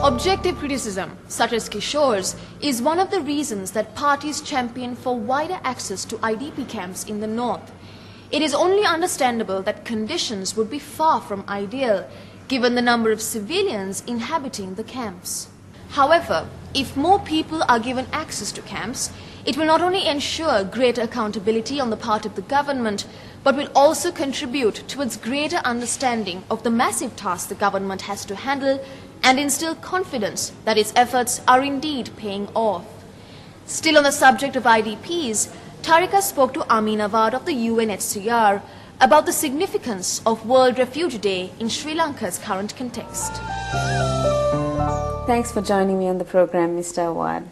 Objective criticism, such as Kishore's, is one of the reasons that parties champion for wider access to IDP camps in the north. It is only understandable that conditions would be far from ideal, given the number of civilians inhabiting the camps. However, if more people are given access to camps, it will not only ensure greater accountability on the part of the government, but will also contribute towards greater understanding of the massive task the government has to handle and instill confidence that its efforts are indeed paying off. Still on the subject of IDPs, Tarika spoke to Amin Awad of the UNHCR about the significance of World Refugee Day in Sri Lanka's current context. Thanks for joining me on the program, Mr. Awad.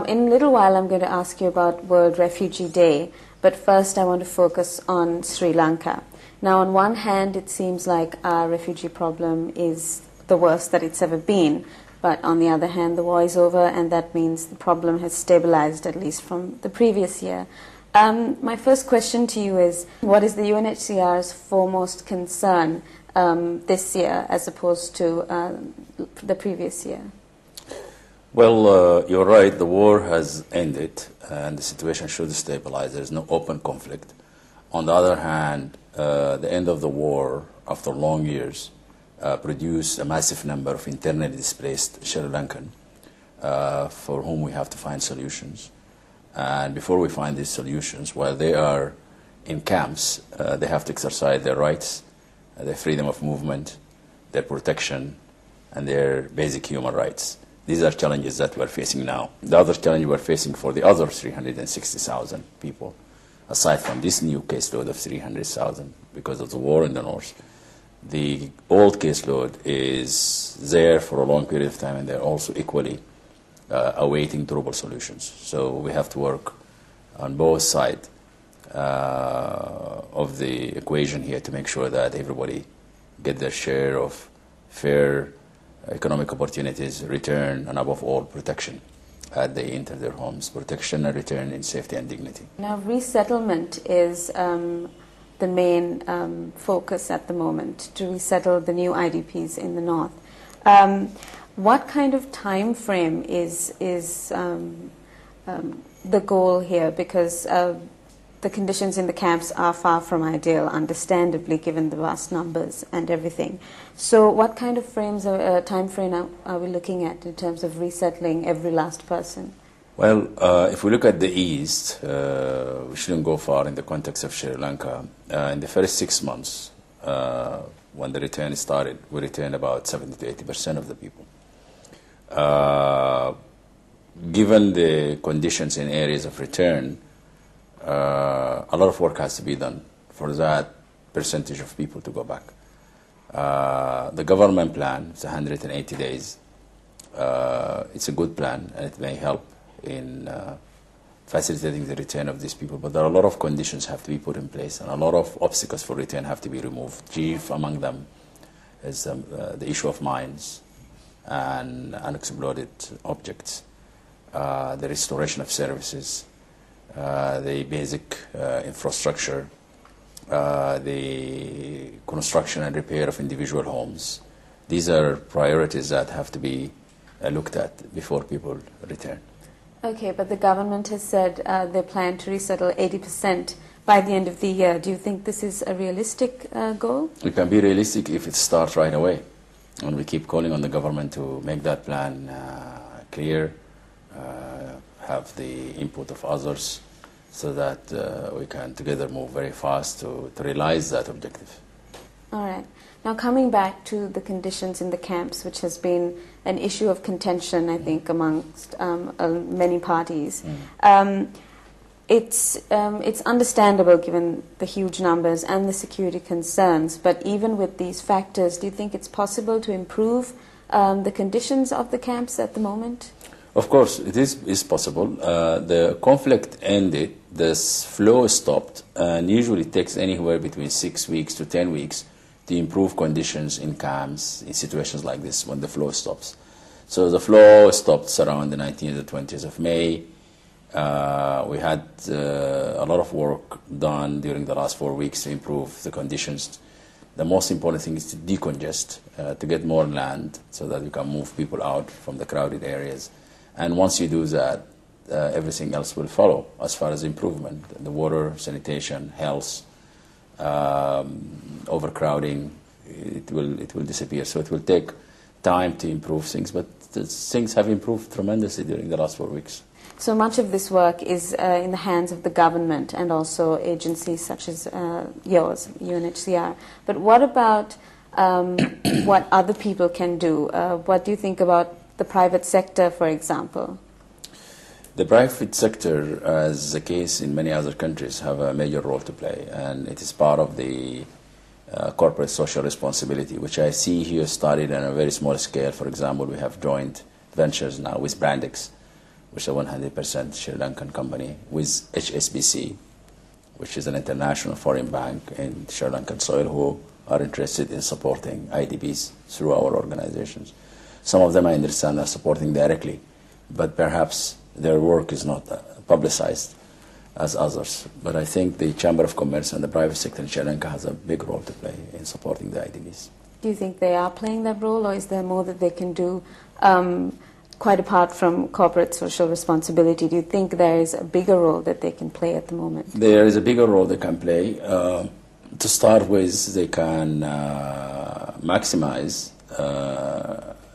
In a little while I'm going to ask you about World Refugee Day, but first I want to focus on Sri Lanka. Now, on one hand, it seems like our refugee problem is the worst that it's ever been, but on the other hand, the war is over, and that means the problem has stabilized, at least from the previous year. My first question to you is, what is the UNHCR's foremost concern this year as opposed to the previous year? Well, you're right, the war has ended and the situation should stabilize. There's no open conflict. On the other hand, the end of the war, after long years, produced a massive number of internally displaced Sri Lankan for whom we have to find solutions. And before we find these solutions, while they are in camps, they have to exercise their rights, their freedom of movement, their protection, and their basic human rights. These are challenges that we're facing now. The other challenge we're facing for the other 360,000 people, aside from this new caseload of 300,000 because of the war in the north, the old caseload is there for a long period of time, and they're also equally awaiting durable solutions. So we have to work on both sides of the equation here to make sure that everybody get their share of fair economic opportunities, return, and above all, protection as they enter their homes. Protection and return in safety and dignity. Now, resettlement is the main focus at the moment, to resettle the new IDPs in the north. What kind of time frame is the goal here? Because the conditions in the camps are far from ideal, understandably, given the vast numbers and everything. So what kind of time frame are we looking at in terms of resettling every last person? Well, if we look at the East, we shouldn't go far in the context of Sri Lanka. In the first 6 months, when the return started, we returned about 70 to 80% of the people. Given the conditions in areas of return, a lot of work has to be done for that percentage of people to go back. The government plan is 180 days. It's a good plan, and it may help in facilitating the return of these people, but there are a lot of conditions have to be put in place, and a lot of obstacles for return have to be removed. Chief among them is the issue of mines and unexploded objects, the restoration of services, the basic infrastructure, the construction and repair of individual homes. These are priorities that have to be looked at before people return. Okay, but the government has said they plan to resettle 80% by the end of the year. Do you think this is a realistic goal? It can be realistic if it starts right away. And we keep calling on the government to make that plan clear, have the input of others, so that we can together move very fast to realize that objective. All right. Now, coming back to the conditions in the camps, which has been an issue of contention, I think, amongst many parties. It's understandable given the huge numbers and the security concerns, but even with these factors, do you think it's possible to improve the conditions of the camps at the moment? Of course, it is possible. The conflict ended, the flow stopped, and usually it takes anywhere between 6 weeks to 10 weeks to improve conditions in camps in situations like this when the flow stops. So the flow stopped around the 19th or 20th of May. We had a lot of work done during the last 4 weeks to improve the conditions The most important thing is to decongest, to get more land so that you can move people out from the crowded areas. And once you do that, everything else will follow as far as improvement. The water, sanitation, health, overcrowding, it will disappear. So it will take time to improve things, but things have improved tremendously during the last 4 weeks. So much of this work is in the hands of the government and also agencies such as yours, UNHCR. But what about what other people can do? What do you think about the private sector, for example? The private sector, as the case in many other countries, have a major role to play, and it is part of the corporate social responsibility, which I see here started on a very small scale. For example, we have joint ventures now with Brandix, which is a 100% Sri Lankan company, with HSBC, which is an international foreign bank in Sri Lankan soil, who are interested in supporting IDPs through our organizations. Some of them, I understand, are supporting directly, but perhaps their work is not publicized as others. But I think the Chamber of Commerce and the private sector in Sri Lanka has a big role to play in supporting the IDPs. Do you think they are playing that role, or is there more that they can do quite apart from corporate social responsibility? Do you think there is a bigger role that they can play at the moment? There is a bigger role they can play. To start with, they can maximize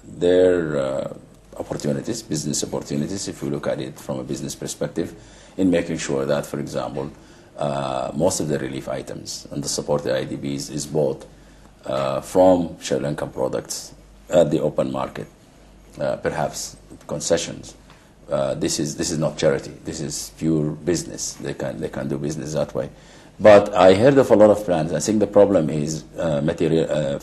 their opportunities, business opportunities, if you look at it from a business perspective, in making sure that, for example, most of the relief items and the support to IDPs is bought from Sri Lankan products at the open market, perhaps concessions. This is not charity. This is pure business. They can do business that way. But I heard of a lot of plans. I think the problem is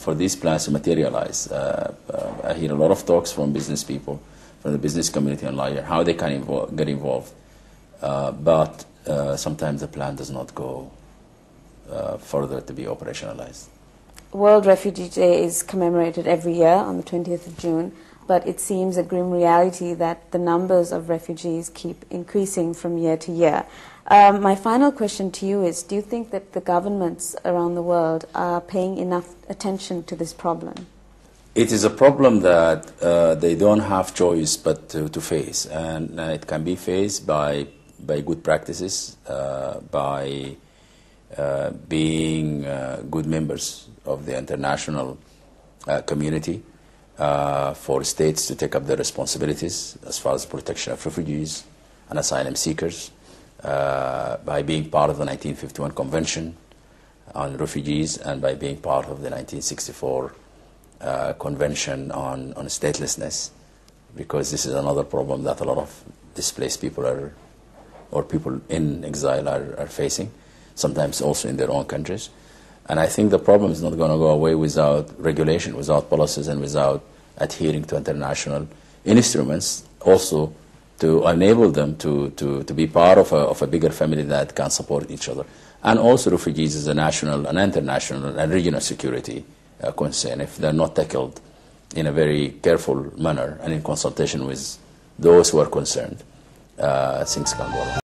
for these plans to materialize. I hear a lot of talks from business people, from the business community online, how they can get involved. But sometimes the plan does not go further to be operationalized. World Refugee Day is commemorated every year on the 20th of June, but it seems a grim reality that the numbers of refugees keep increasing from year to year. My final question to you is, do you think that the governments around the world are paying enough attention to this problem? It is a problem that they don't have choice but to face, and it can be faced by good practices, by being good members of the international community, for states to take up their responsibilities as far as protection of refugees and asylum seekers, by being part of the 1951 Convention on Refugees, and by being part of the 1964 Convention on Statelessness, because this is another problem that a lot of displaced people or people in exile are facing, sometimes also in their own countries. And I think the problem is not going to go away without regulation, without policies, and without adhering to international instruments, also to enable them to be part of a bigger family that can support each other. And also refugees is a national and international and regional security concern. If they're not tackled in a very careful manner and in consultation with those who are concerned, things can go wrong.